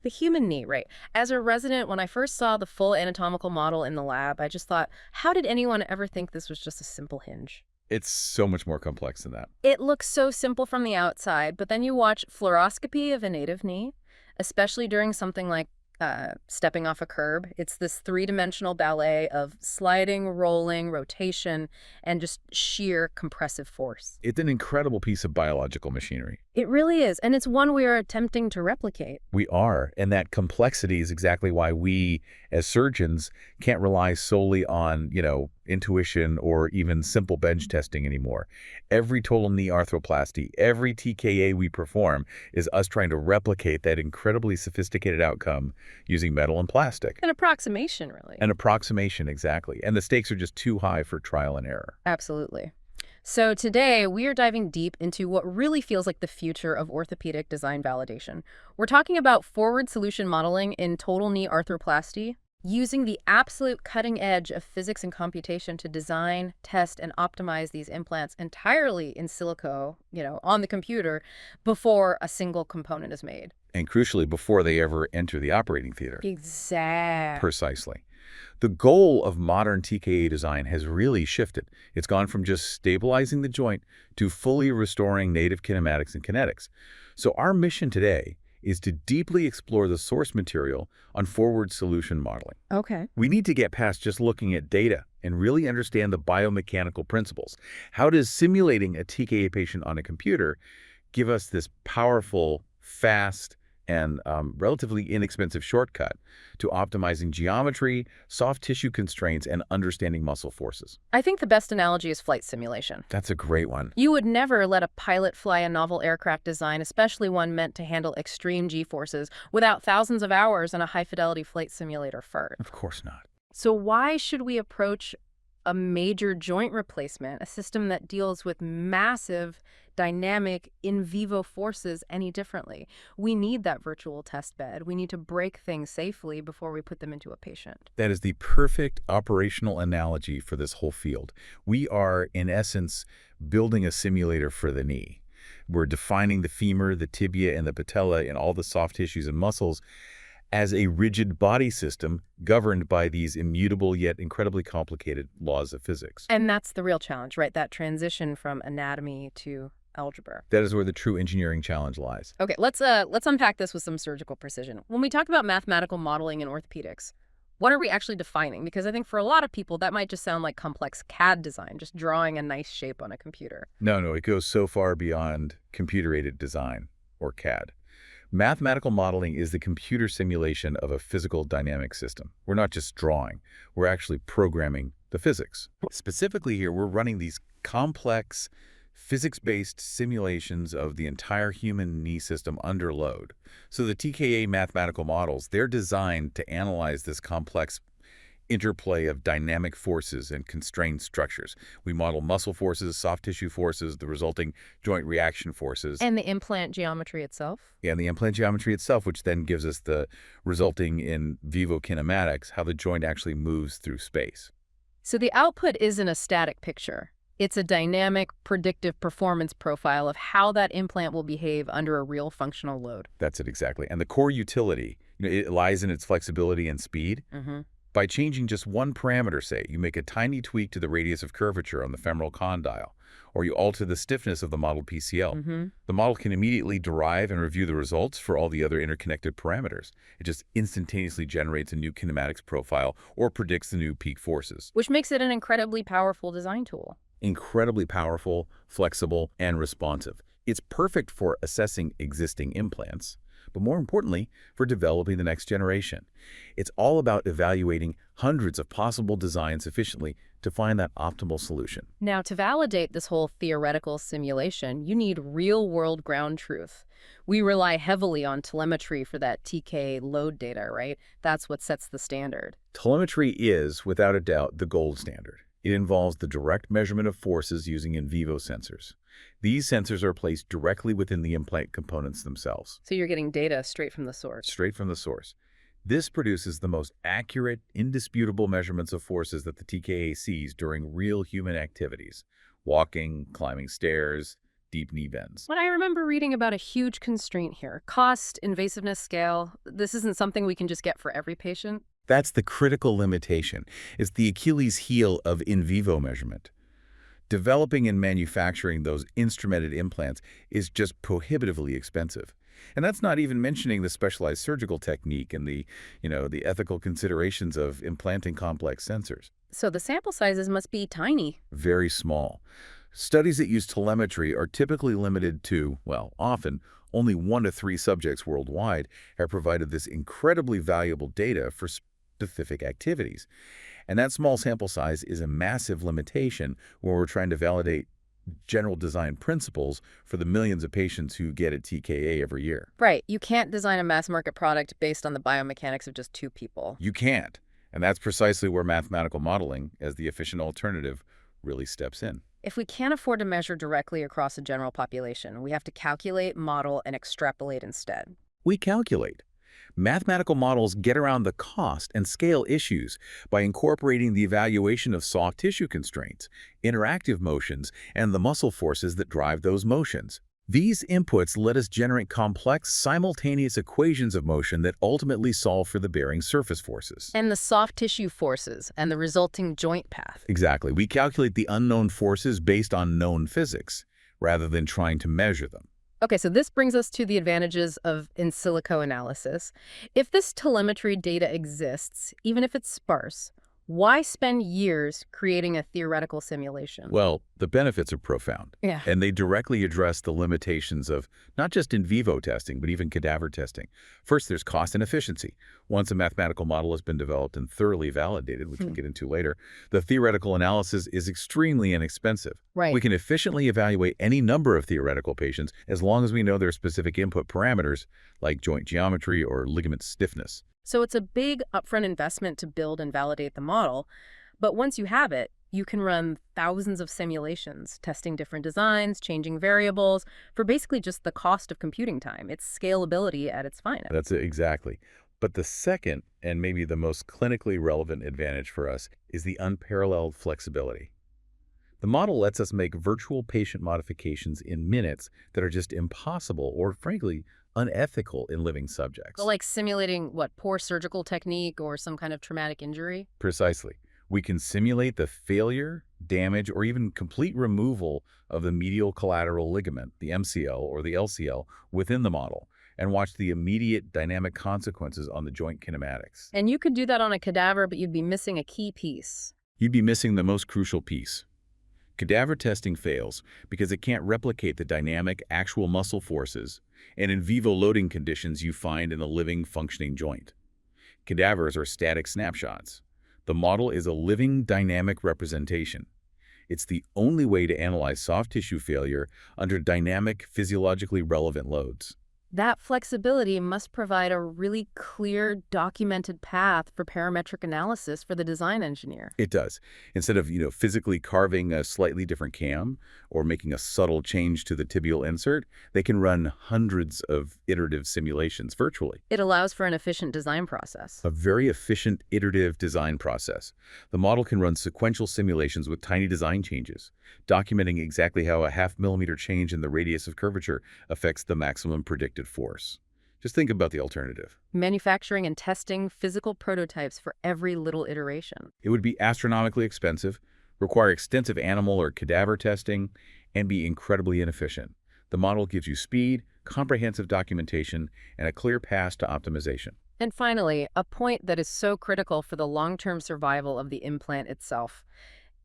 The human knee, right. As a resident, when I first saw the full anatomical model in the lab, I just thought, how did anyone ever think this was just a simple hinge? It's so much more complex than that. It looks so simple from the outside, but then you watch fluoroscopy of a native knee, especially during something like stepping off a curb. It's this three-dimensional ballet of sliding, rolling, rotation, and just sheer compressive force. It's an incredible piece of biological machinery. It really is, and it's one we are attempting to replicate. We are, and that complexity is exactly why we, as surgeons, can't rely solely on, intuition or even simple bench testing anymore. Every total knee arthroplasty, every TKA we perform is us trying to replicate that incredibly sophisticated outcome using metal and plastic. An approximation, really. An approximation, exactly. And the stakes are just too high for trial and error. Absolutely. So today, we are diving deep into what really feels like the future of orthopedic design validation. We're talking about forward solution modeling in total knee arthroplasty, using the absolute cutting edge of physics and computation to design, test, and optimize these implants entirely in silico, on the computer, before a single component is made. And crucially, before they ever enter the operating theater. Exactly. Precisely. The goal of modern TKA design has really shifted. It's gone from just stabilizing the joint to fully restoring native kinematics and kinetics. So our mission today is to deeply explore the source material on forward solution modeling. Okay. We need to get past just looking at data and really understand the biomechanical principles. How does simulating a TKA patient on a computer give us this powerful, fast, and relatively inexpensive shortcut to optimizing geometry, soft tissue constraints, and understanding muscle forces? I think the best analogy is flight simulation. That's a great one. You would never let a pilot fly a novel aircraft design, especially one meant to handle extreme G-forces, without thousands of hours in a high-fidelity flight simulator first. Of course not. So why should we approach a major joint replacement, a system that deals with massive, dynamic, in vivo forces, any differently? We need that virtual test bed. We need to break things safely before we put them into a patient. That is the perfect operational analogy for this whole field. We are, in essence, building a simulator for the knee. We're defining the femur, the tibia, and the patella and all the soft tissues and muscles as a rigid body system governed by these immutable yet incredibly complicated laws of physics. And that's the real challenge, right? That transition from anatomy to algebra. That is where the true engineering challenge lies. Okay, let's unpack this with some surgical precision. When we talk about mathematical modeling in orthopedics, what are we actually defining? Because I think for a lot of people, that might just sound like complex CAD design, just drawing a nice shape on a computer. No, it goes so far beyond computer-aided design, or CAD. Mathematical modeling is the computer simulation of a physical dynamic system. We're not just drawing, we're actually programming the physics. Specifically here, we're running these complex, physics-based simulations of the entire human knee system under load. So the TKA mathematical models, they're designed to analyze this complex interplay of dynamic forces and constrained structures. We model muscle forces, soft tissue forces, the resulting joint reaction forces. And the implant geometry itself? Yeah, and the implant geometry itself, which then gives us the resulting in vivo kinematics, how the joint actually moves through space. So the output isn't a static picture. It's a dynamic, predictive performance profile of how that implant will behave under a real functional load. That's it exactly. And the core utility, it lies in its flexibility and speed. Mm-hmm. By changing just one parameter, say, you make a tiny tweak to the radius of curvature on the femoral condyle, or you alter the stiffness of the model PCL. Mm-hmm. The model can immediately derive and review the results for all the other interconnected parameters. It just instantaneously generates a new kinematics profile or predicts the new peak forces. Which makes it an incredibly powerful design tool. Incredibly powerful, flexible, and responsive. It's perfect for assessing existing implants, but more importantly, for developing the next generation. It's all about evaluating hundreds of possible designs efficiently to find that optimal solution. Now, to validate this whole theoretical simulation, you need real-world ground truth. We rely heavily on telemetry for that TK load data, right? That's what sets the standard. Telemetry is, without a doubt, the gold standard. It involves the direct measurement of forces using in vivo sensors. These sensors are placed directly within the implant components themselves. So you're getting data straight from the source. Straight from the source. This produces the most accurate, indisputable measurements of forces that the TKA sees during real human activities. Walking, climbing stairs, deep knee bends. But I remember reading about a huge constraint here. Cost, invasiveness, scale. This isn't something we can just get for every patient. That's the critical limitation. It's the Achilles heel of in vivo measurement. Developing and manufacturing those instrumented implants is just prohibitively expensive. And that's not even mentioning the specialized surgical technique and the ethical considerations of implanting complex sensors. So the sample sizes must be tiny. Very small. Studies that use telemetry are typically limited to, well, often, only 1 to 3 subjects worldwide have provided this incredibly valuable data for specific activities. And that small sample size is a massive limitation when we're trying to validate general design principles for the millions of patients who get a TKA every year. Right. You can't design a mass market product based on the biomechanics of just 2 people. You can't. And that's precisely where mathematical modeling, as the efficient alternative, really steps in. If we can't afford to measure directly across a general population, we have to calculate, model, and extrapolate instead. We calculate. Mathematical models get around the cost and scale issues by incorporating the evaluation of soft tissue constraints, interactive motions, and the muscle forces that drive those motions. These inputs let us generate complex, simultaneous equations of motion that ultimately solve for the bearing surface forces. And the soft tissue forces and the resulting joint path. Exactly. We calculate the unknown forces based on known physics, rather than trying to measure them. Okay, so this brings us to the advantages of in silico analysis. If this telemetry data exists, even if it's sparse, why spend years creating a theoretical simulation? Well, the benefits are profound. Yeah. And they directly address the limitations of not just in vivo testing, but even cadaver testing. First, there's cost and efficiency. Once a mathematical model has been developed and thoroughly validated, which we'll get into later, the theoretical analysis is extremely inexpensive. Right. We can efficiently evaluate any number of theoretical patients as long as we know their specific input parameters, like joint geometry or ligament stiffness. So it's a big upfront investment to build and validate the model, but once you have it, you can run thousands of simulations, testing different designs, changing variables, for basically just the cost of computing time. It's scalability at its finest. That's it, exactly. But the second, and maybe the most clinically relevant advantage for us, is the unparalleled flexibility. The model lets us make virtual patient modifications in minutes that are just impossible or, frankly, unethical in living subjects. So like simulating, what, poor surgical technique or some kind of traumatic injury? Precisely. We can simulate the failure, damage, or even complete removal of the medial collateral ligament, the MCL or the LCL, within the model, and watch the immediate dynamic consequences on the joint kinematics. And you could do that on a cadaver, but you'd be missing a key piece. You'd be missing the most crucial piece. Cadaver testing fails because it can't replicate the dynamic, actual muscle forces and in vivo loading conditions you find in the living, functioning joint. Cadavers are static snapshots. The model is a living, dynamic representation. It's the only way to analyze soft tissue failure under dynamic, physiologically relevant loads. That flexibility must provide a really clear, documented path for parametric analysis for the design engineer. It does. Instead of, physically carving a slightly different cam or making a subtle change to the tibial insert, they can run hundreds of iterative simulations virtually. It allows for an efficient design process. A very efficient iterative design process. The model can run sequential simulations with tiny design changes, documenting exactly how a half-millimeter change in the radius of curvature affects the maximum predicted force. Just think about the alternative. Manufacturing and testing physical prototypes for every little iteration. It would be astronomically expensive, require extensive animal or cadaver testing, and be incredibly inefficient. The model gives you speed, comprehensive documentation, and a clear path to optimization. And finally, a point that is so critical for the long-term survival of the implant itself: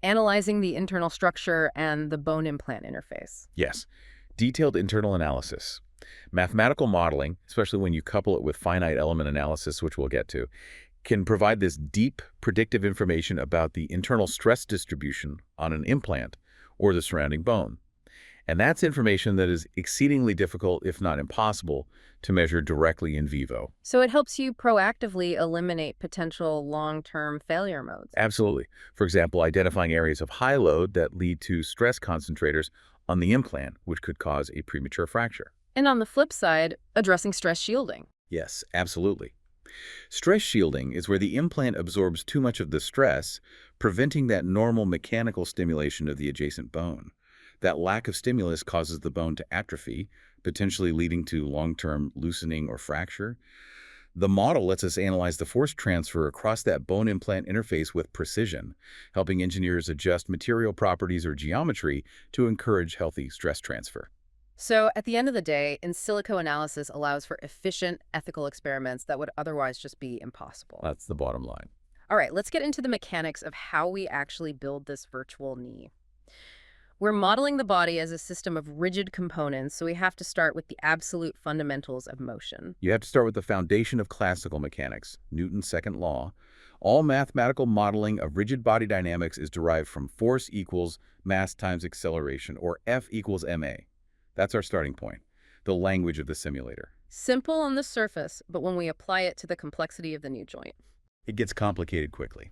analyzing the internal structure and the bone implant interface. Yes, detailed internal analysis. Mathematical modeling, especially when you couple it with finite element analysis, which we'll get to, can provide this deep predictive information about the internal stress distribution on an implant or the surrounding bone. And that's information that is exceedingly difficult, if not impossible, to measure directly in vivo. So it helps you proactively eliminate potential long-term failure modes. Absolutely. For example, identifying areas of high load that lead to stress concentrators on the implant, which could cause a premature fracture. And on the flip side, addressing stress shielding. Yes, absolutely. Stress shielding is where the implant absorbs too much of the stress, preventing that normal mechanical stimulation of the adjacent bone. That lack of stimulus causes the bone to atrophy, potentially leading to long-term loosening or fracture. The model lets us analyze the force transfer across that bone implant interface with precision, helping engineers adjust material properties or geometry to encourage healthy stress transfer. So at the end of the day, in silico analysis allows for efficient, ethical experiments that would otherwise just be impossible. That's the bottom line. All right, let's get into the mechanics of how we actually build this virtual knee. We're modeling the body as a system of rigid components, so we have to start with the absolute fundamentals of motion. You have to start with the foundation of classical mechanics, Newton's second law. All mathematical modeling of rigid body dynamics is derived from force equals mass times acceleration, or F equals ma. That's our starting point, the language of the simulator. Simple on the surface, but when we apply it to the complexity of the knee joint. It gets complicated quickly.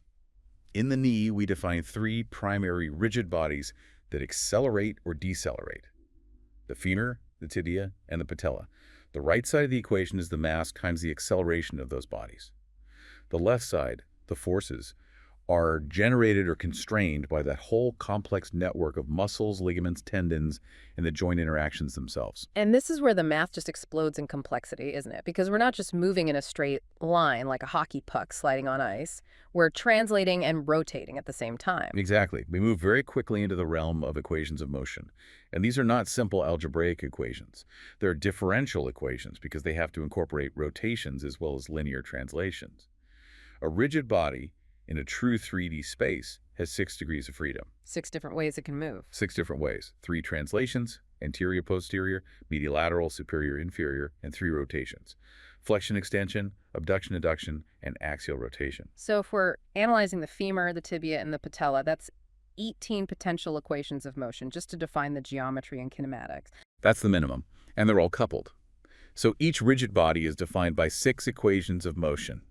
In the knee, we define three primary rigid bodies that accelerate or decelerate: the femur, the tibia, and the patella. The right side of the equation is the mass times the acceleration of those bodies. The left side, the forces, are generated or constrained by that whole complex network of muscles, ligaments, tendons, and the joint interactions themselves. And this is where the math just explodes in complexity, isn't it? Because we're not just moving in a straight line like a hockey puck sliding on ice. We're translating and rotating at the same time. Exactly. We move very quickly into the realm of equations of motion. And these are not simple algebraic equations. They're differential equations because they have to incorporate rotations as well as linear translations. A rigid body in a true 3D space has 6 degrees of freedom. 6 different ways it can move. 6 different ways. 3 translations: anterior, posterior, medial, lateral, superior, inferior, and 3 rotations: flexion, extension, abduction, adduction, and axial rotation. So if we're analyzing the femur, the tibia, and the patella, that's 18 potential equations of motion just to define the geometry and kinematics. That's the minimum, and they're all coupled. So each rigid body is defined by 6 equations of motion.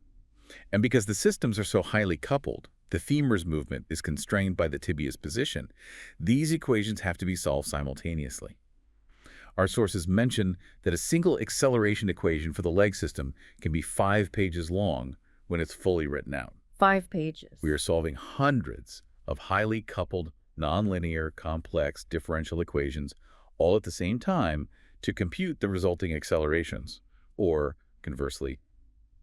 And because the systems are so highly coupled, the femur's movement is constrained by the tibia's position, these equations have to be solved simultaneously. Our sources mention that a single acceleration equation for the leg system can be 5 pages long when it's fully written out. 5 pages. We are solving hundreds of highly coupled, nonlinear, complex differential equations all at the same time to compute the resulting accelerations, or conversely,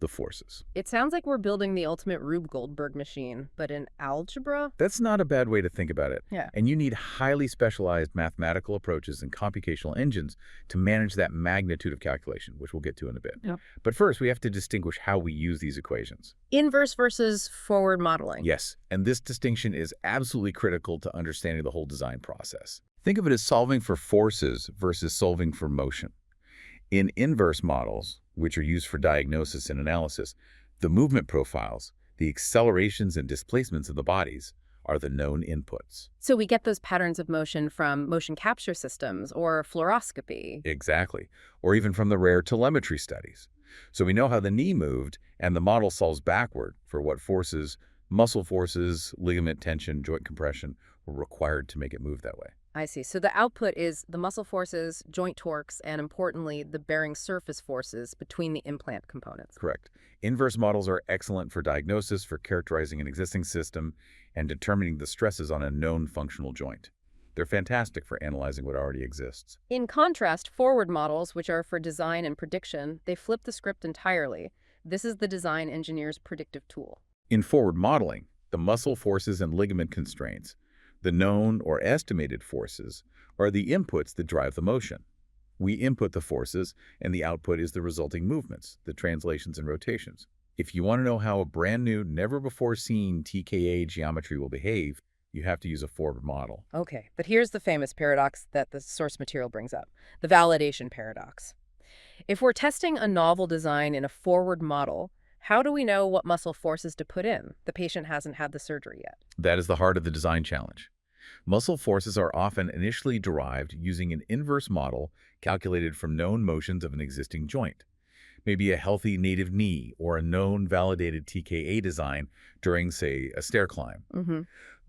the forces. It sounds like we're building the ultimate Rube Goldberg machine, but in algebra? That's not a bad way to think about it. Yeah. And you need highly specialized mathematical approaches and computational engines to manage that magnitude of calculation, which we'll get to in a bit. Yep. But first, we have to distinguish how we use these equations. Inverse versus forward modeling. Yes, and this distinction is absolutely critical to understanding the whole design process. Think of it as solving for forces versus solving for motion. In inverse models, which are used for diagnosis and analysis, the movement profiles, the accelerations and displacements of the bodies, are the known inputs. So we get those patterns of motion from motion capture systems or fluoroscopy. Exactly, or even from the rare telemetry studies. So we know how the knee moved, and the model solves backward for what forces, muscle forces, ligament tension, joint compression, were required to make it move that way. I see. So the output is the muscle forces, joint torques, and importantly, the bearing surface forces between the implant components. Correct. Inverse models are excellent for diagnosis, for characterizing an existing system, and determining the stresses on a known functional joint. They're fantastic for analyzing what already exists. In contrast, forward models, which are for design and prediction, they flip the script entirely. This is the design engineer's predictive tool. In forward modeling, the muscle forces and ligament constraints, the known or estimated forces, are the inputs that drive the motion. We input the forces, and the output is the resulting movements, the translations and rotations. If you want to know how a brand new, never-before-seen TKA geometry will behave, you have to use a forward model. Okay, but here's the famous paradox that the source material brings up, the validation paradox. If we're testing a novel design in a forward model, how do we know what muscle forces to put in? The patient hasn't had the surgery yet. That is the heart of the design challenge. Muscle forces are often initially derived using an inverse model calculated from known motions of an existing joint. Maybe a healthy native knee or a known validated TKA design during, say, a stair climb.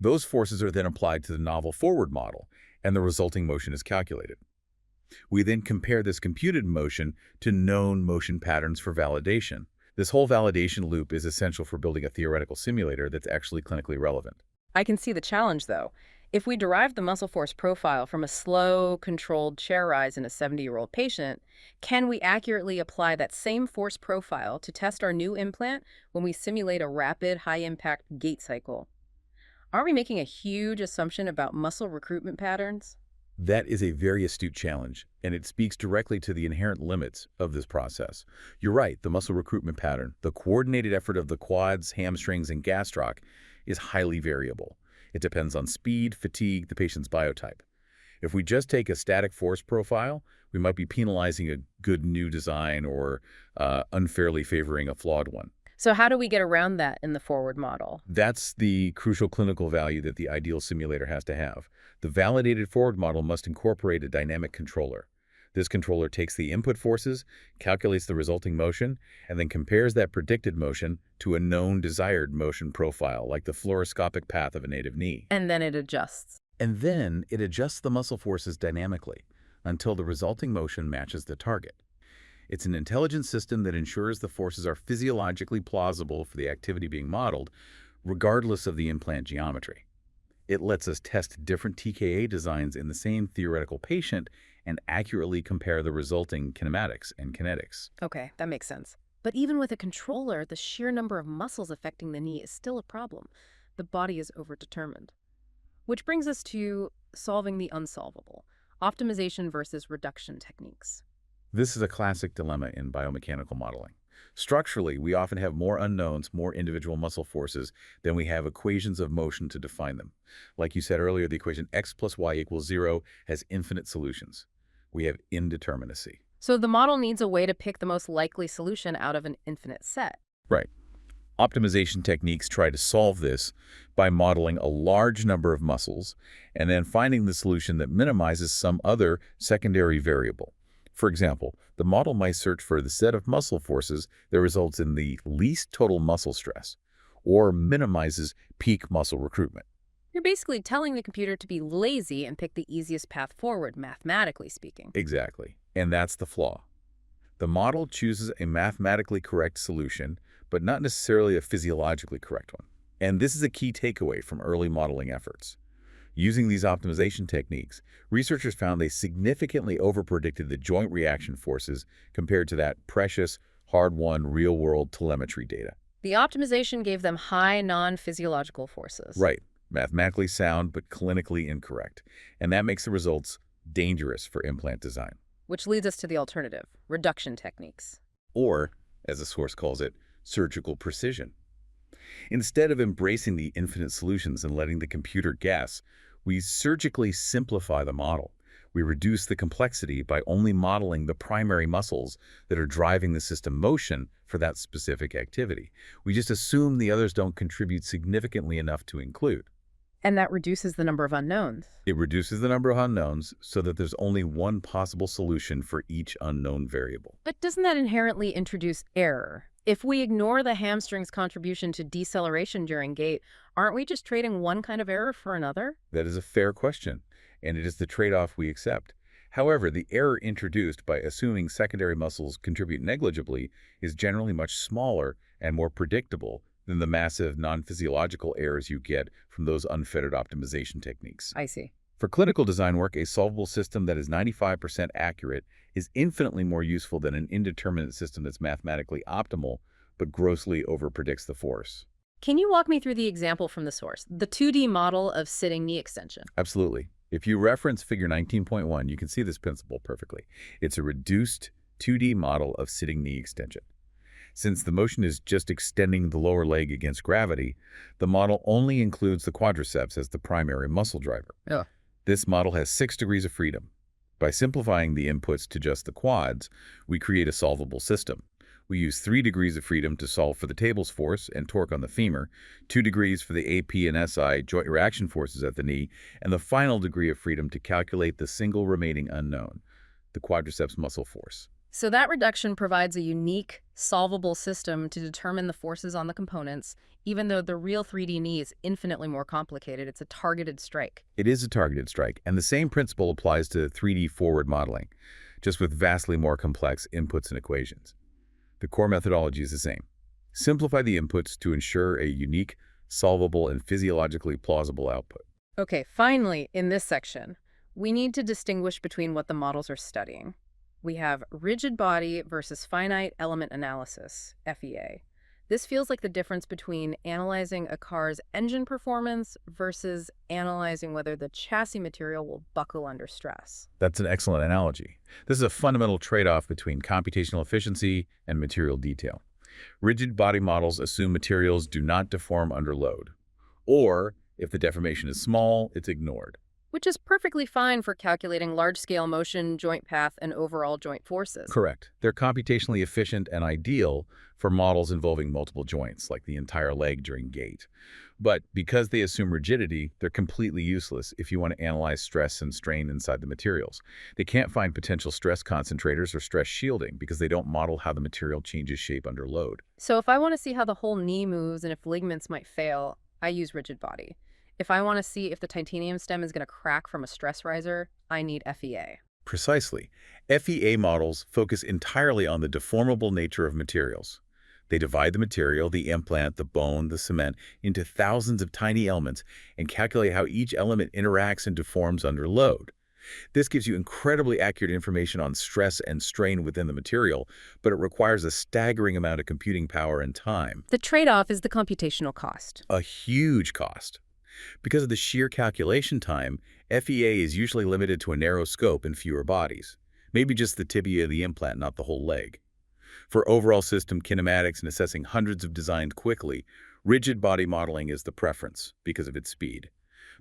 Those forces are then applied to the novel forward model, and the resulting motion is calculated. We then compare this computed motion to known motion patterns for validation. This whole validation loop is essential for building a theoretical simulator that's actually clinically relevant. I can see the challenge, though. If we derive the muscle force profile from a slow, controlled chair rise in a 70-year-old patient, can we accurately apply that same force profile to test our new implant when we simulate a rapid, high-impact gait cycle? Aren't we making a huge assumption about muscle recruitment patterns? That is a very astute challenge, and it speaks directly to the inherent limits of this process. You're right, the muscle recruitment pattern, the coordinated effort of the quads, hamstrings, and gastroc, is highly variable. It depends on speed, fatigue, the patient's biotype. If we just take a static force profile, we might be penalizing a good new design or unfairly favoring a flawed one. So how do we get around that in the forward model? That's the crucial clinical value that the ideal simulator has to have. The validated forward model must incorporate a dynamic controller. This controller takes the input forces, calculates the resulting motion, and then compares that predicted motion to a known desired motion profile, like the fluoroscopic path of a native knee. And then it adjusts. And then it adjusts the muscle forces dynamically until the resulting motion matches the target. It's an intelligent system that ensures the forces are physiologically plausible for the activity being modeled, regardless of the implant geometry. It lets us test different TKA designs in the same theoretical patient and accurately compare the resulting kinematics and kinetics. Okay, that makes sense. But even with a controller, the sheer number of muscles affecting the knee is still a problem. The body is overdetermined. Which brings us to solving the unsolvable, optimization versus reduction techniques. This is a classic dilemma in biomechanical modeling. Structurally, we often have more unknowns, more individual muscle forces, than we have equations of motion to define them. Like you said earlier, the equation x plus y equals 0 has infinite solutions. We have indeterminacy. So the model needs a way to pick the most likely solution out of an infinite set. Right. Optimization techniques try to solve this by modeling a large number of muscles and then finding the solution that minimizes some other secondary variable. For example, the model might search for the set of muscle forces that results in the least total muscle stress or minimizes peak muscle recruitment. You're basically telling the computer to be lazy and pick the easiest path forward, mathematically speaking. Exactly. And that's the flaw. The model chooses a mathematically correct solution, but not necessarily a physiologically correct one. And this is a key takeaway from early modeling efforts. Using these optimization techniques, researchers found they significantly overpredicted the joint reaction forces compared to that precious, hard-won, real-world telemetry data. The optimization gave them high non-physiological forces. Right. Mathematically sound, but clinically incorrect. And that makes the results dangerous for implant design. Which leads us to the alternative, reduction techniques. Or, as the source calls it, surgical precision. Instead of embracing the infinite solutions and letting the computer guess, we surgically simplify the model. We reduce the complexity by only modeling the primary muscles that are driving the system motion for that specific activity. We just assume the others don't contribute significantly enough to include. And that reduces the number of unknowns. It reduces the number of unknowns so that there's only one possible solution for each unknown variable. But doesn't that inherently introduce error? If we ignore the hamstring's contribution to deceleration during gait, aren't we just trading one kind of error for another? That is a fair question, and it is the trade-off we accept. However, the error introduced by assuming secondary muscles contribute negligibly is generally much smaller and more predictable than the massive non-physiological errors you get from those unfettered optimization techniques. I see. For clinical design work, a solvable system that is 95% accurate is infinitely more useful than an indeterminate system that's mathematically optimal but grossly overpredicts the force. Can you walk me through the example from the source, the 2D model of sitting knee extension? Absolutely. If you reference figure 19.1, you can see this principle perfectly. It's a reduced 2D model of sitting knee extension. Since the motion is just extending the lower leg against gravity, the model only includes the quadriceps as the primary muscle driver. Yeah. This model has 6 degrees of freedom. By simplifying the inputs to just the quads, we create a solvable system. We use 3 degrees of freedom to solve for the table's force and torque on the femur, 2 degrees for the AP and SI joint reaction forces at the knee, and the final degree of freedom to calculate the single remaining unknown, the quadriceps muscle force. So that reduction provides a unique, solvable system to determine the forces on the components, even though the real 3D knee is infinitely more complicated. It's a targeted strike. It is a targeted strike, and the same principle applies to 3D forward modeling, just with vastly more complex inputs and equations. The core methodology is the same. Simplify the inputs to ensure a unique, solvable, and physiologically plausible output. Okay, finally, in this section, we need to distinguish between what the models are studying. We have rigid body versus finite element analysis, FEA. This feels like the difference between analyzing a car's engine performance versus analyzing whether the chassis material will buckle under stress. That's an excellent analogy. This is a fundamental trade-off between computational efficiency and material detail. Rigid body models assume materials do not deform under load. Or, if the deformation is small, it's ignored. Which is perfectly fine for calculating large-scale motion, joint path, and overall joint forces. Correct. They're computationally efficient and ideal for models involving multiple joints, like the entire leg during gait. But because they assume rigidity, they're completely useless if you want to analyze stress and strain inside the materials. They can't find potential stress concentrators or stress shielding because they don't model how the material changes shape under load. So if I want to see how the whole knee moves and if ligaments might fail, I use rigid body. If I want to see if the titanium stem is going to crack from a stress riser, I need FEA. Precisely. FEA models focus entirely on the deformable nature of materials. They divide the material, the implant, the bone, the cement, into thousands of tiny elements and calculate how each element interacts and deforms under load. This gives you incredibly accurate information on stress and strain within the material, but it requires a staggering amount of computing power and time. The trade-off is the computational cost. A huge cost. Because of the sheer calculation time, FEA is usually limited to a narrow scope and fewer bodies. Maybe just the tibia of the implant, not the whole leg. For overall system kinematics and assessing hundreds of designs quickly, rigid body modeling is the preference because of its speed.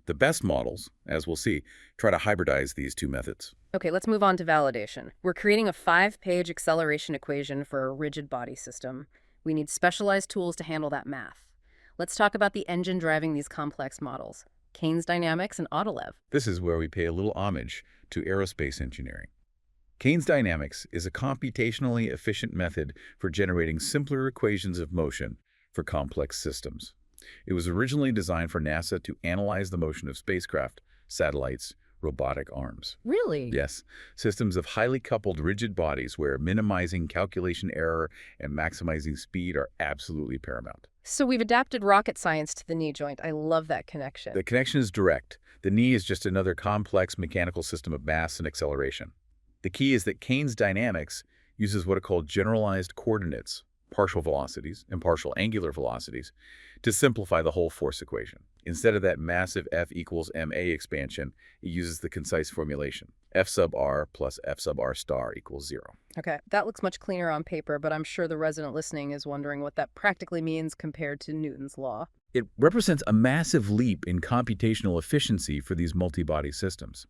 The best models, as we'll see, try to hybridize these two methods. Okay, let's move on to validation. We're creating a 5-page acceleration equation for a rigid body system. We need specialized tools to handle that math. Let's talk about the engine driving these complex models, Kaynes Dynamics and Autolev. This is where we pay a little homage to aerospace engineering. Kaynes Dynamics is a computationally efficient method for generating simpler equations of motion for complex systems. It was originally designed for NASA to analyze the motion of spacecraft, satellites, robotic arms. Really? Yes, systems of highly coupled rigid bodies where minimizing calculation error and maximizing speed are absolutely paramount. So we've adapted rocket science to the knee joint. I love that connection. The connection is direct. The knee is just another complex mechanical system of mass and acceleration. The key is that Kaynes Dynamics uses what are called generalized coordinates, partial velocities and partial angular velocities, to simplify the whole force equation. Instead of that massive F equals ma expansion, it uses the concise formulation, F sub r plus F sub r star equals 0. Okay, that looks much cleaner on paper, but I'm sure the resident listening is wondering what that practically means compared to Newton's law. It represents a massive leap in computational efficiency for these multi-body systems.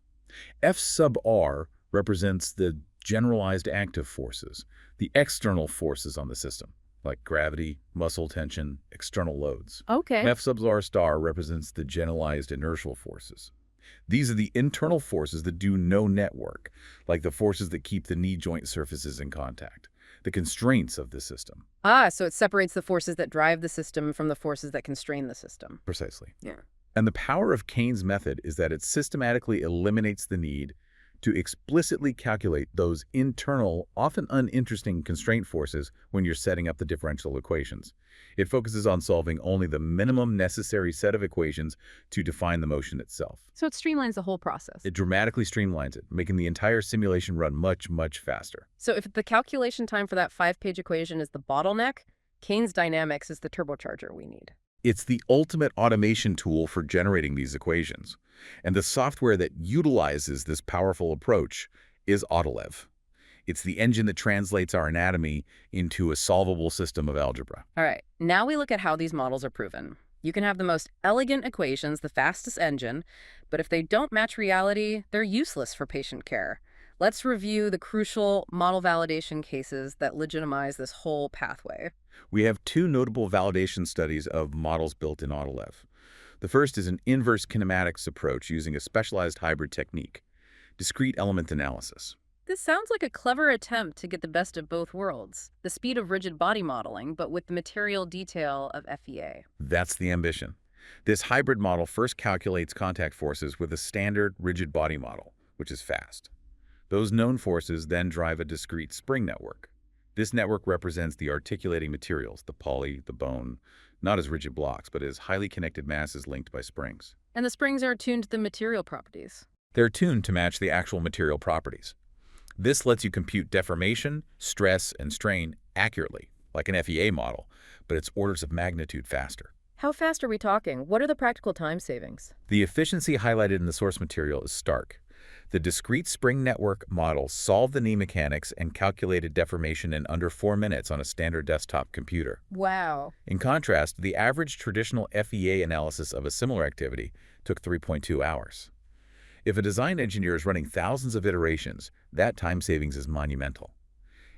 F sub r represents the generalized active forces, the external forces on the system, like gravity, muscle tension, external loads. Okay. F sub r star represents the generalized inertial forces. These are the internal forces that do no network, like the forces that keep the knee joint surfaces in contact, the constraints of the system. Ah, so it separates the forces that drive the system from the forces that constrain the system. Precisely. Yeah. And the power of Kaynes' method is that it systematically eliminates the need to explicitly calculate those internal, often uninteresting constraint forces when you're setting up the differential equations. It focuses on solving only the minimum necessary set of equations to define the motion itself. So it streamlines the whole process. It dramatically streamlines it, making the entire simulation run much, much faster. So if the calculation time for that 5-page equation is the bottleneck, Kaynes Dynamics is the turbocharger we need. It's the ultimate automation tool for generating these equations. And the software that utilizes this powerful approach is Autolev. It's the engine that translates our anatomy into a solvable system of algebra. All right, now we look at how these models are proven. You can have the most elegant equations, the fastest engine, but if they don't match reality, they're useless for patient care. Let's review the crucial model validation cases that legitimize this whole pathway. We have two notable validation studies of models built in Autolev. The first is an inverse kinematics approach using a specialized hybrid technique, discrete element analysis. This sounds like a clever attempt to get the best of both worlds, the speed of rigid body modeling, but with the material detail of FEA. That's the ambition. This hybrid model first calculates contact forces with a standard rigid body model, which is fast. Those known forces then drive a discrete spring network. This network represents the articulating materials, the poly, the bone, not as rigid blocks, but as highly connected masses linked by springs. And the springs are tuned to the material properties. They're tuned to match the actual material properties. This lets you compute deformation, stress, and strain accurately, like an FEA model, but it's orders of magnitude faster. How fast are we talking? What are the practical time savings? The efficiency highlighted in the source material is stark. The discrete spring network model solved the knee mechanics and calculated deformation in under 4 minutes on a standard desktop computer. Wow. In contrast, the average traditional FEA analysis of a similar activity took 3.2 hours. If a design engineer is running thousands of iterations, that time savings is monumental.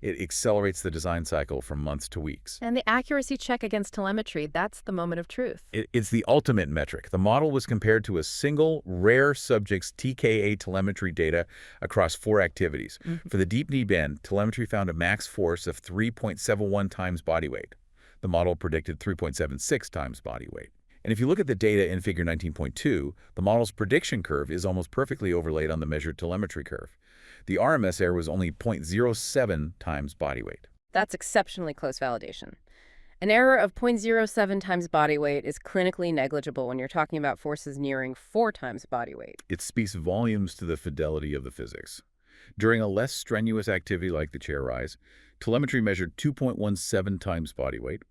It accelerates the design cycle from months to weeks. And the accuracy check against telemetry, that's the moment of truth. It's the ultimate metric. The model was compared to a single, rare subject's TKA telemetry data across 4 activities. For the deep knee bend, telemetry found a max force of 3.71 times body weight. The model predicted 3.76 times body weight. And if you look at the data in Figure 19.2, the model's prediction curve is almost perfectly overlaid on the measured telemetry curve. The RMS error was only 0.07 times body weight. That's exceptionally close validation. An error of 0.07 times body weight is clinically negligible when you're talking about forces nearing 4 times body weight. It speaks volumes to the fidelity of the physics. During a less strenuous activity like the chair rise, telemetry measured 2.17 times body weight.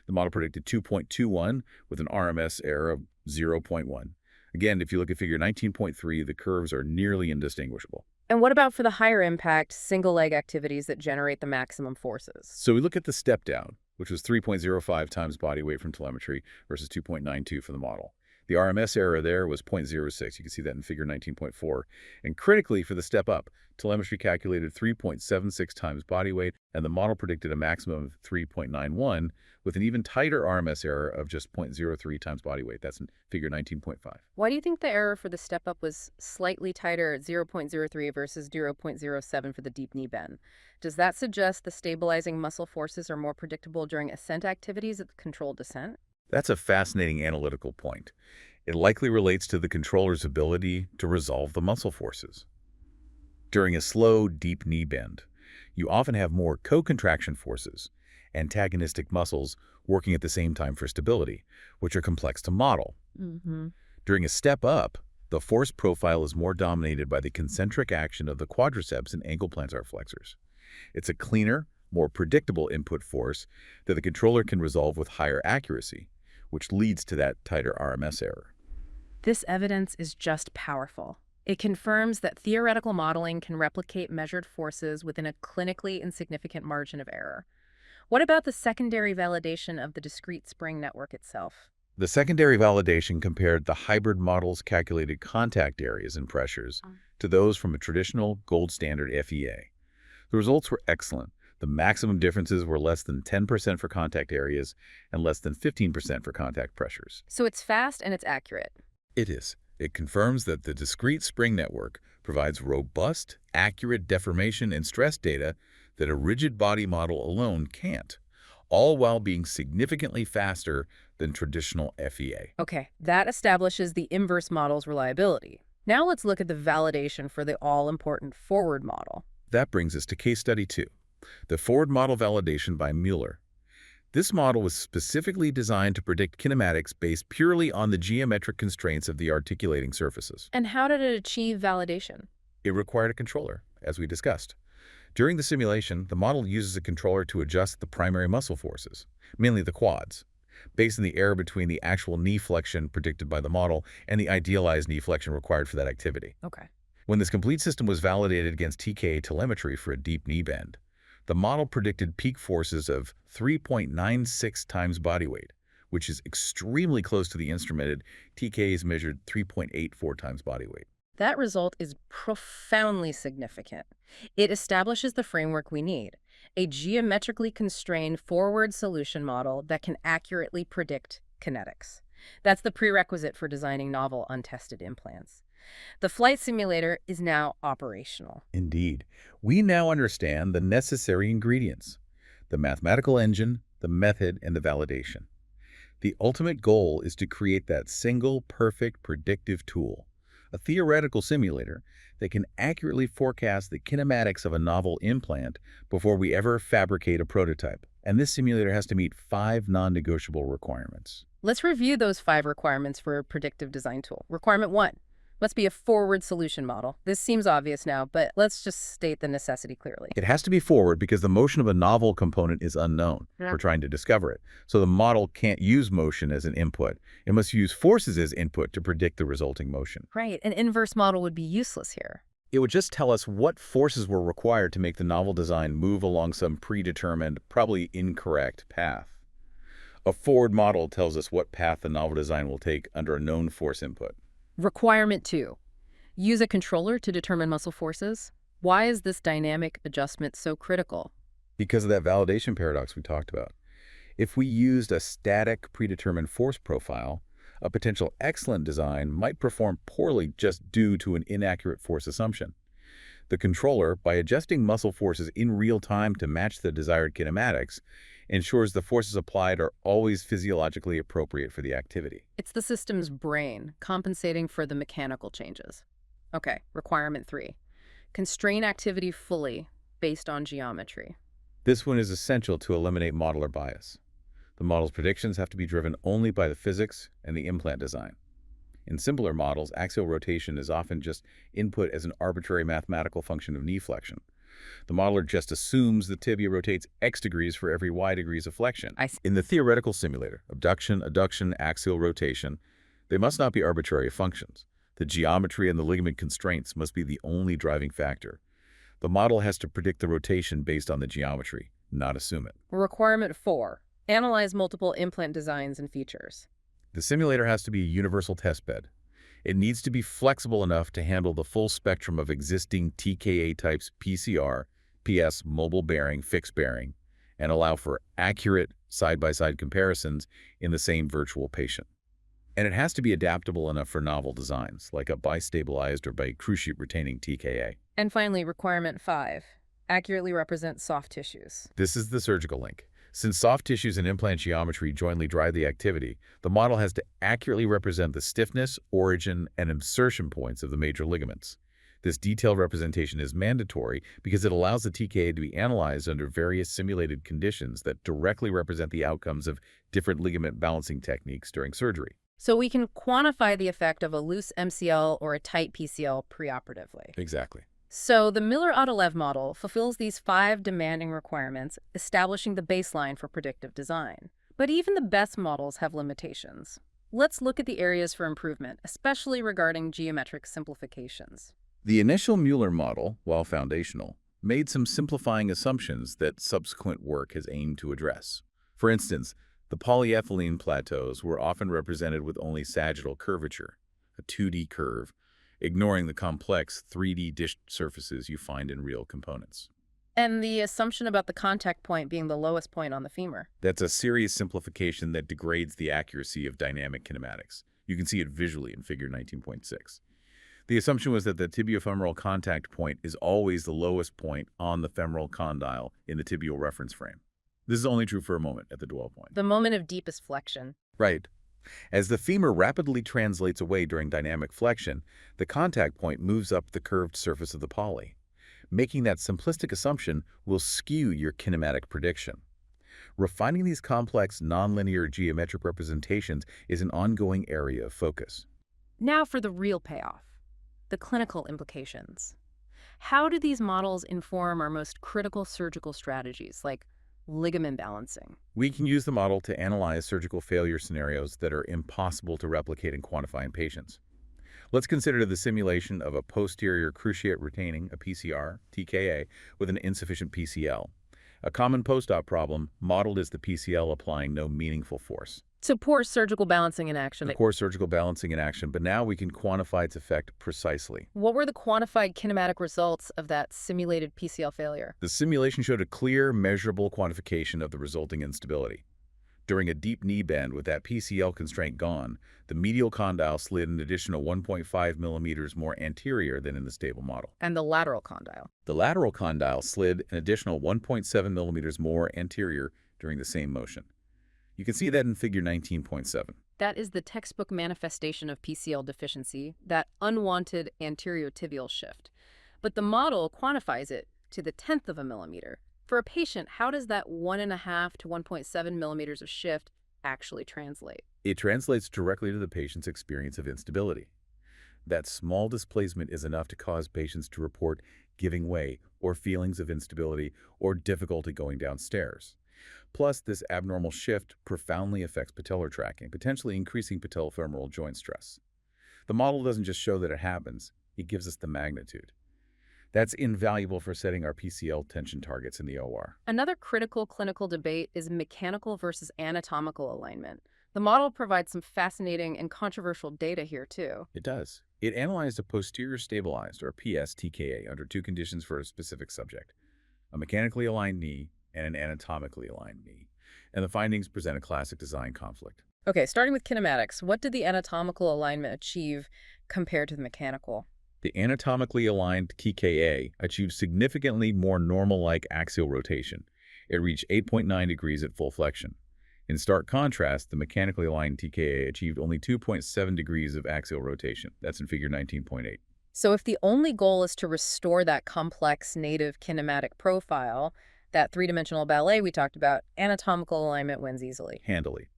The model predicted 2.21 with an RMS error of 0.1. Again, if you look at Figure 19.3, the curves are nearly indistinguishable. And what about for the higher impact, single leg activities that generate the maximum forces? So we look at the step down, which was 3.05 times body weight from telemetry versus 2.92 for the model. The RMS error there was 0.06. You can see that in Figure 19.4. And critically, for the step up, telemetry calculated 3.76 times body weight, and the model predicted a maximum of 3.91 with an even tighter RMS error of just 0.03 times body weight. That's in Figure 19.5. Why do you think the error for the step up was slightly tighter at 0.03 versus 0.07 for the deep knee bend? Does that suggest the stabilizing muscle forces are more predictable during ascent activities at the controlled descent? That's a fascinating analytical point. It likely relates to the controller's ability to resolve the muscle forces. During a slow, deep knee bend, you often have more co-contraction forces, antagonistic muscles working at the same time for stability, which are complex to model. During a step up, the force profile is more dominated by the concentric action of the quadriceps and ankle plantar flexors. It's a cleaner, more predictable input force that the controller can resolve with higher accuracy, which leads to that tighter RMS error. This evidence is just powerful. It confirms that theoretical modeling can replicate measured forces within a clinically insignificant margin of error. What about the secondary validation of the discrete spring network itself? The secondary validation compared the hybrid model's calculated contact areas and pressures to those from a traditional gold standard FEA. The results were excellent. The maximum differences were less than 10% for contact areas and less than 15% for contact pressures. So it's fast and it's accurate. It is. It confirms that the discrete spring network provides robust, accurate deformation and stress data that a rigid body model alone can't, all while being significantly faster than traditional FEA. Okay, that establishes the inverse model's reliability. Now let's look at the validation for the all-important forward model. That brings us to case study 2, the forward model validation by Mueller. This model was specifically designed to predict kinematics based purely on the geometric constraints of the articulating surfaces. And how did it achieve validation? It required a controller, as we discussed. During the simulation, the model uses a controller to adjust the primary muscle forces, mainly the quads, based on the error between the actual knee flexion predicted by the model and the idealized knee flexion required for that activity. Okay. When this complete system was validated against TKA telemetry for a deep knee bend, the model predicted peak forces of 3.96 times body weight, which is extremely close to the instrumented TKA's measured 3.84 times body weight. That result is profoundly significant. It establishes the framework we need, a geometrically constrained forward solution model that can accurately predict kinetics. That's the prerequisite for designing novel, untested implants. The flight simulator is now operational. Indeed. We now understand the necessary ingredients: the mathematical engine, the method, and the validation. The ultimate goal is to create that single, perfect, predictive tool, a theoretical simulator that can accurately forecast the kinematics of a novel implant before we ever fabricate a prototype. And this simulator has to meet 5 non-negotiable requirements. Let's review those 5 requirements for a predictive design tool. Requirement 1. Must be a forward solution model. This seems obvious now, but let's just state the necessity clearly. It has to be forward because the motion of a novel component is unknown. We're trying to discover it. So the model can't use motion as an input. It must use forces as input to predict the resulting motion. Right, an inverse model would be useless here. It would just tell us what forces were required to make the novel design move along some predetermined, probably incorrect path. A forward model tells us what path the novel design will take under a known force input. Requirement 2. Use a controller to determine muscle forces. Why is this dynamic adjustment so critical? Because of that validation paradox we talked about. If we used a static, predetermined force profile, a potential excellent design might perform poorly just due to an inaccurate force assumption. The controller, by adjusting muscle forces in real time to match the desired kinematics, ensures the forces applied are always physiologically appropriate for the activity. It's the system's brain compensating for the mechanical changes. Okay, requirement 3. Constrain activity fully based on geometry. This one is essential to eliminate modeler bias. The model's predictions have to be driven only by the physics and the implant design. In simpler models, axial rotation is often just input as an arbitrary mathematical function of knee flexion. The modeler just assumes the tibia rotates x degrees for every y degrees of flexion. In the theoretical simulator, abduction, adduction, axial rotation, they must not be arbitrary functions. The geometry and the ligament constraints must be the only driving factor. The model has to predict the rotation based on the geometry, not assume it. Requirement 4. Analyze multiple implant designs and features. The simulator has to be a universal testbed. It needs to be flexible enough to handle the full spectrum of existing TKA types PCR, PS, mobile bearing, fixed bearing, and allow for accurate side-by-side comparisons in the same virtual patient. And it has to be adaptable enough for novel designs, like a bistabilized or bicruciate retaining TKA. And finally, requirement 5. Accurately represent soft tissues. This is the surgical link. Since soft tissues and implant geometry jointly drive the activity, the model has to accurately represent the stiffness, origin, and insertion points of the major ligaments. This detailed representation is mandatory because it allows the TKA to be analyzed under various simulated conditions that directly represent the outcomes of different ligament balancing techniques during surgery. So we can quantify the effect of a loose MCL or a tight PCL preoperatively. Exactly. So the Miller-Odelev model fulfills these 5 demanding requirements, establishing the baseline for predictive design. But even the best models have limitations. Let's look at the areas for improvement, especially regarding geometric simplifications. The initial Mueller model, while foundational, made some simplifying assumptions that subsequent work has aimed to address. For instance, the polyethylene plateaus were often represented with only sagittal curvature, a 2D curve, ignoring the complex 3D dished surfaces you find in real components. And the assumption about the contact point being the lowest point on the femur. That's a serious simplification that degrades the accuracy of dynamic kinematics. You can see it visually in figure 19.6. The assumption was that the tibiofemoral contact point is always the lowest point on the femoral condyle in the tibial reference frame. This is only true for a moment at the dwell point. The moment of deepest flexion. Right. As the femur rapidly translates away during dynamic flexion, the contact point moves up the curved surface of the poly. Making that simplistic assumption will skew your kinematic prediction. Refining these complex, nonlinear geometric representations is an ongoing area of focus. Now for the real payoff, the clinical implications. How do these models inform our most critical surgical strategies, like ligament balancing? We can use the model to analyze surgical failure scenarios that are impossible to replicate and quantify in patients. Let's consider the simulation of a posterior cruciate retaining, a PCR, TKA, with an insufficient PCL. A common post-op problem modeled as the PCL applying no meaningful force. So poor surgical balancing in action. Poor surgical balancing in action, but now we can quantify its effect precisely. What were the quantified kinematic results of that simulated PCL failure? The simulation showed a clear, measurable quantification of the resulting instability. During a deep knee bend with that PCL constraint gone, the medial condyle slid an additional 1.5 millimeters more anterior than in the stable model. And the lateral condyle? The lateral condyle slid an additional 1.7 millimeters more anterior during the same motion. You can see that in figure 19.7. That is the textbook manifestation of PCL deficiency, that unwanted anterior tibial shift. But the model quantifies it to the tenth of a millimeter. For a patient, how does that 1.5 to 1.7 millimeters of shift actually translate? It translates directly to the patient's experience of instability. That small displacement is enough to cause patients to report giving way or feelings of instability or difficulty going downstairs. Plus, this abnormal shift profoundly affects patellar tracking, potentially increasing patellofemoral joint stress. The model doesn't just show that it happens, it gives us the magnitude. That's invaluable for setting our PCL tension targets in the OR. Another critical clinical debate is mechanical versus anatomical alignment. The model provides some fascinating and controversial data here, too. It does. It analyzed a posterior stabilized, or PS-TKA, under two conditions for a specific subject: a mechanically aligned knee and an anatomically aligned knee. And the findings present a classic design conflict. Okay, starting with kinematics, what did the anatomical alignment achieve compared to the mechanical? The anatomically aligned TKA achieved significantly more normal-like axial rotation. It reached 8.9 degrees at full flexion. In stark contrast, the mechanically aligned TKA achieved only 2.7 degrees of axial rotation. That's in figure 19.8. So if the only goal is to restore that complex native kinematic profile, that three-dimensional ballet we talked about, anatomical alignment wins easily. Handily.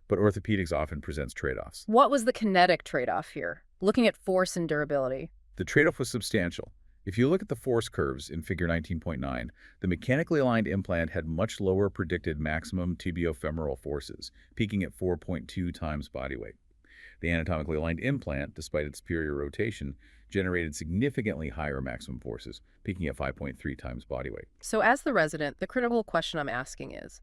But orthopedics often presents trade-offs. What was the kinetic trade-off here? Looking at force and durability. The trade-off was substantial. If you look at the force curves in figure 19.9, the mechanically aligned implant had much lower predicted maximum tibiofemoral forces, peaking at 4.2 times body weight. The anatomically aligned implant, despite its superior rotation, generated significantly higher maximum forces, peaking at 5.3 times body weight. So as the resident, the critical question I'm asking is,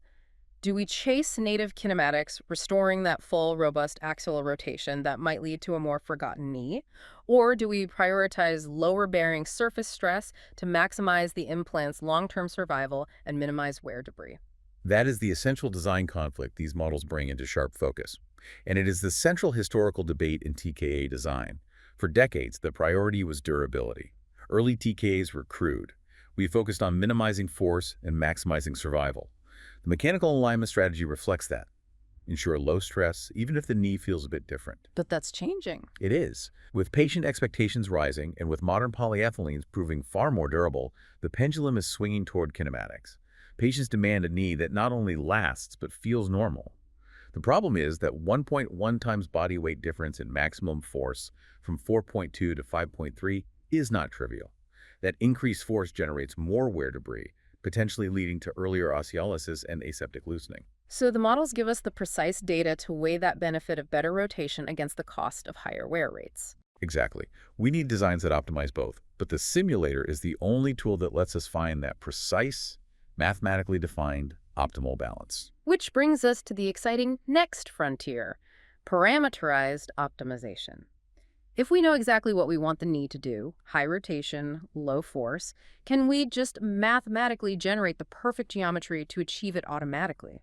do we chase native kinematics, restoring that full, robust axial rotation that might lead to a more forgotten knee? Or do we prioritize lower-bearing surface stress to maximize the implant's long-term survival and minimize wear debris? That is the essential design conflict these models bring into sharp focus. And it is the central historical debate in TKA design. For decades, the priority was durability. Early TKAs were crude. We focused on minimizing force and maximizing survival. The mechanical alignment strategy reflects that. Ensure low stress, even if the knee feels a bit different. But that's changing. It is. With patient expectations rising and with modern polyethylenes proving far more durable, the pendulum is swinging toward kinematics. Patients demand a knee that not only lasts but feels normal. The problem is that 1.1 times body weight difference in maximum force from 4.2 to 5.3 is not trivial. That increased force generates more wear debris, potentially leading to earlier osteolysis and aseptic loosening. So the models give us the precise data to weigh that benefit of better rotation against the cost of higher wear rates. Exactly. We need designs that optimize both, but the simulator is the only tool that lets us find that precise, mathematically defined, optimal balance. Which brings us to the exciting next frontier, parameterized optimization. If we know exactly what we want the knee to do, high rotation, low force, can we just mathematically generate the perfect geometry to achieve it automatically?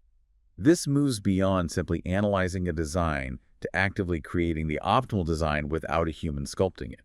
This moves beyond simply analyzing a design to actively creating the optimal design without a human sculpting it.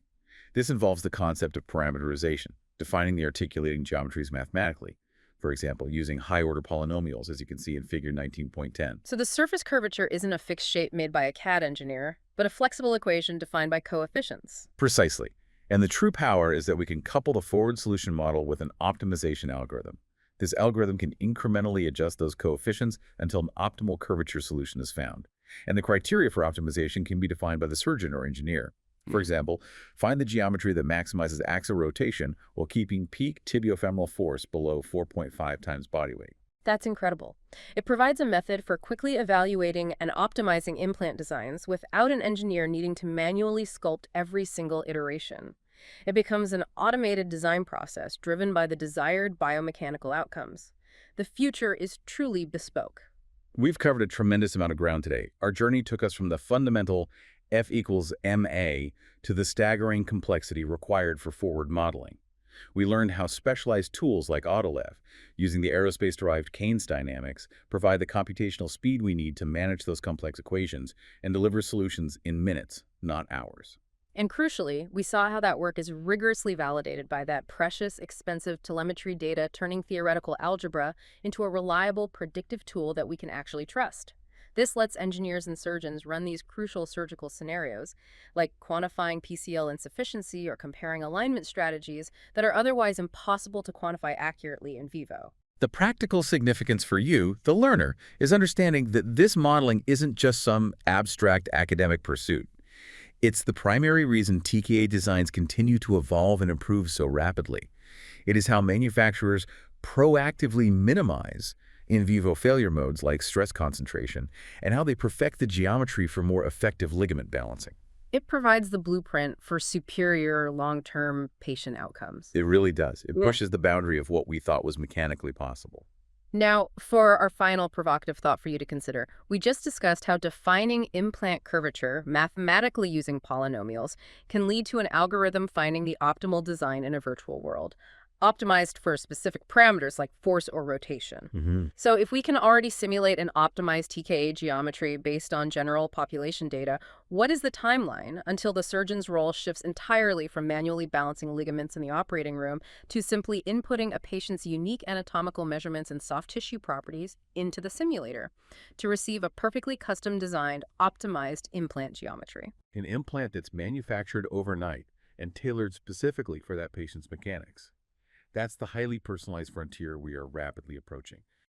This involves the concept of parameterization, defining the articulating geometries mathematically. For example, using high-order polynomials, as you can see in figure 19.10. So the surface curvature isn't a fixed shape made by a CAD engineer, but a flexible equation defined by coefficients. Precisely. And the true power is that we can couple the forward solution model with an optimization algorithm. This algorithm can incrementally adjust those coefficients until an optimal curvature solution is found. And the criteria for optimization can be defined by the surgeon or engineer. For example, find the geometry that maximizes axial rotation while keeping peak tibiofemoral force below 4.5 times body weight. That's incredible. It provides a method for quickly evaluating and optimizing implant designs without an engineer needing to manually sculpt every single iteration. It becomes an automated design process driven by the desired biomechanical outcomes. The future is truly bespoke. We've covered a tremendous amount of ground today. Our journey took us from the fundamental F equals MA to the staggering complexity required for forward modeling. We learned how specialized tools like AutoLev, using the aerospace-derived Keynes dynamics, provide the computational speed we need to manage those complex equations and deliver solutions in minutes, not hours. And crucially, we saw how that work is rigorously validated by that precious, expensive telemetry data turning theoretical algebra into a reliable, predictive tool that we can actually trust. This lets engineers and surgeons run these crucial surgical scenarios, like quantifying PCL insufficiency or comparing alignment strategies that are otherwise impossible to quantify accurately in vivo. The practical significance for you, the learner, is understanding that this modeling isn't just some abstract academic pursuit. It's the primary reason TKA designs continue to evolve and improve so rapidly. It is how manufacturers proactively minimize in vivo failure modes like stress concentration, and how they perfect the geometry for more effective ligament balancing. It provides the blueprint for superior long-term patient outcomes. It really does. It Yeah. pushes the boundary of what we thought was mechanically possible. Now, for our final provocative thought for you to consider, we just discussed how defining implant curvature mathematically using polynomials can lead to an algorithm finding the optimal design in a virtual world, optimized for specific parameters like force or rotation. So if we can already simulate an optimized TKA geometry based on general population data, what is the timeline until the surgeon's role shifts entirely from manually balancing ligaments in the operating room to simply inputting a patient's unique anatomical measurements and soft tissue properties into the simulator to receive a perfectly custom designed, optimized implant geometry? An implant that's manufactured overnight and tailored specifically for that patient's mechanics. That's the highly personalized frontier we are rapidly approaching.